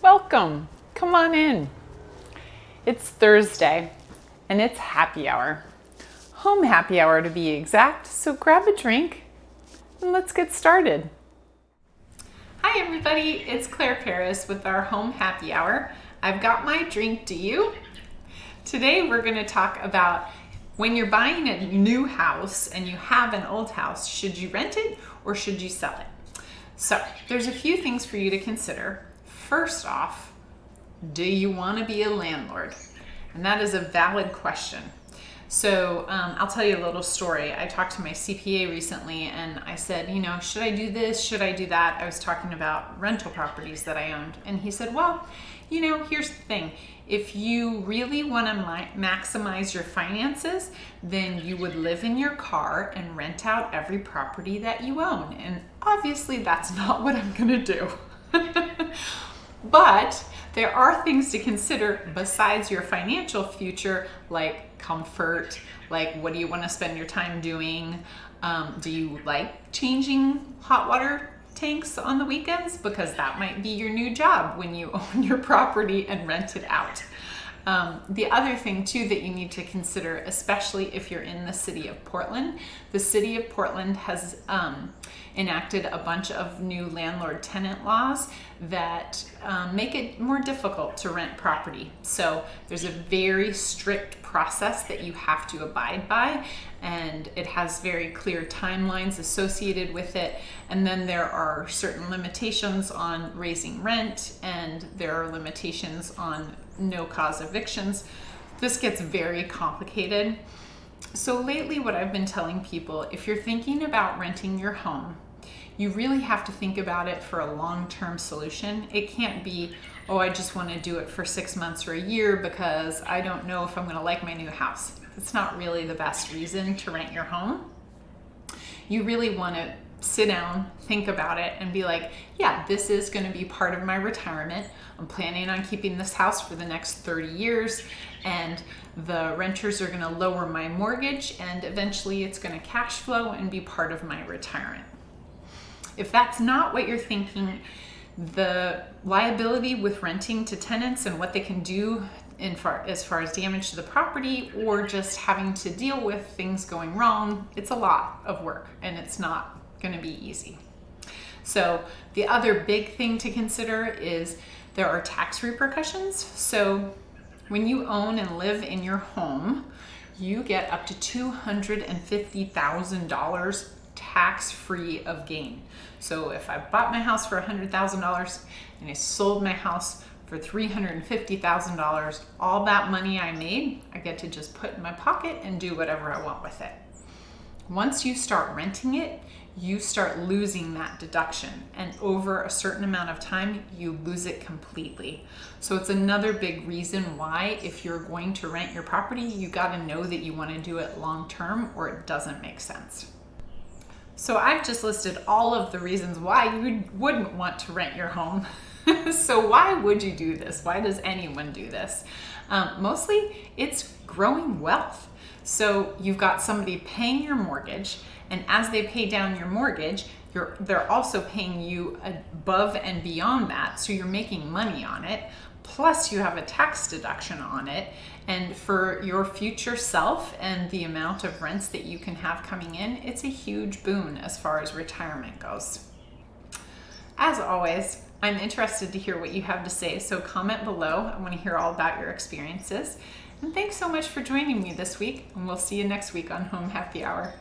Welcome. Come on in. It's Thursday and it's happy hour. Home happy hour to be exact. So grab a drink and let's get started. Hi everybody, it's Claire Paris with our home happy hour. I've got my drink, do you? Today we're going to talk about when you're buying a new house and you have an old house, should you rent it or should you sell it? So there's a few things for you to consider. First off, do you want to be a landlord? And that is a valid question. So I'll tell you a little story. I talked to my CPA recently and I said, should I do this? Should I do that? I was talking about rental properties that I owned. And he said, well, here's the thing. If you really want to maximize your finances, then you would live in your car and rent out every property that you own. And obviously that's not what I'm going to do. But there are things to consider besides your financial future, like comfort, like what do you want to spend your time doing? Do you like changing hot water tanks on the weekends? Because that might be your new job when you own your property and rent it out. The other thing too that you need to consider, especially if you're in the city of Portland, the city of Portland has enacted a bunch of new landlord-tenant laws that make it more difficult to rent property. So there's a very strict process that you have to abide by, and it has very clear timelines associated with it. And then there are certain limitations on raising rent, and there are limitations on no-cause evictions. This gets very complicated. So lately what I've been telling people, if you're thinking about renting your home, you really have to think about it for a long-term solution. It can't be, oh, I just want to do it for 6 months or a year because I don't know if I'm going to like my new house. It's not really the best reason to rent your home. You really want to sit down, think about it, and be like, yeah, this is going to be part of my retirement. I'm planning on keeping this house for the next 30 years, and the renters are going to lower my mortgage, and eventually it's going to cash flow and be part of my retirement. If that's not what you're thinking, the liability with renting to tenants and what they can do as far as damage to the property or just having to deal with things going wrong, it's a lot of work and it's not going to be easy. So the other big thing to consider is there are tax repercussions. So when you own and live in your home, you get up to $250,000 tax-free of gain. So if I bought my house for $100,000 and I sold my house for $350,000, all that money I made, I get to just put in my pocket and do whatever I want with it. Once you start renting it, you start losing that deduction, and over a certain amount of time, you lose it completely. So it's another big reason why, if you're going to rent your property, you got to know that you want to do it long term or it doesn't make sense. So I've just listed all of the reasons why you wouldn't want to rent your home. So why would you do this? Why does anyone do this? Mostly it's growing wealth. So you've got somebody paying your mortgage, and as they pay down your mortgage, they're also paying you above and beyond that. So you're making money on it. Plus you have a tax deduction on it. And for your future self and the amount of rents that you can have coming in, it's a huge boon as far as retirement goes. As always, I'm interested to hear what you have to say, so comment below. I want to hear all about your experiences. And thanks so much for joining me this week, and we'll see you next week on Home Happy Hour.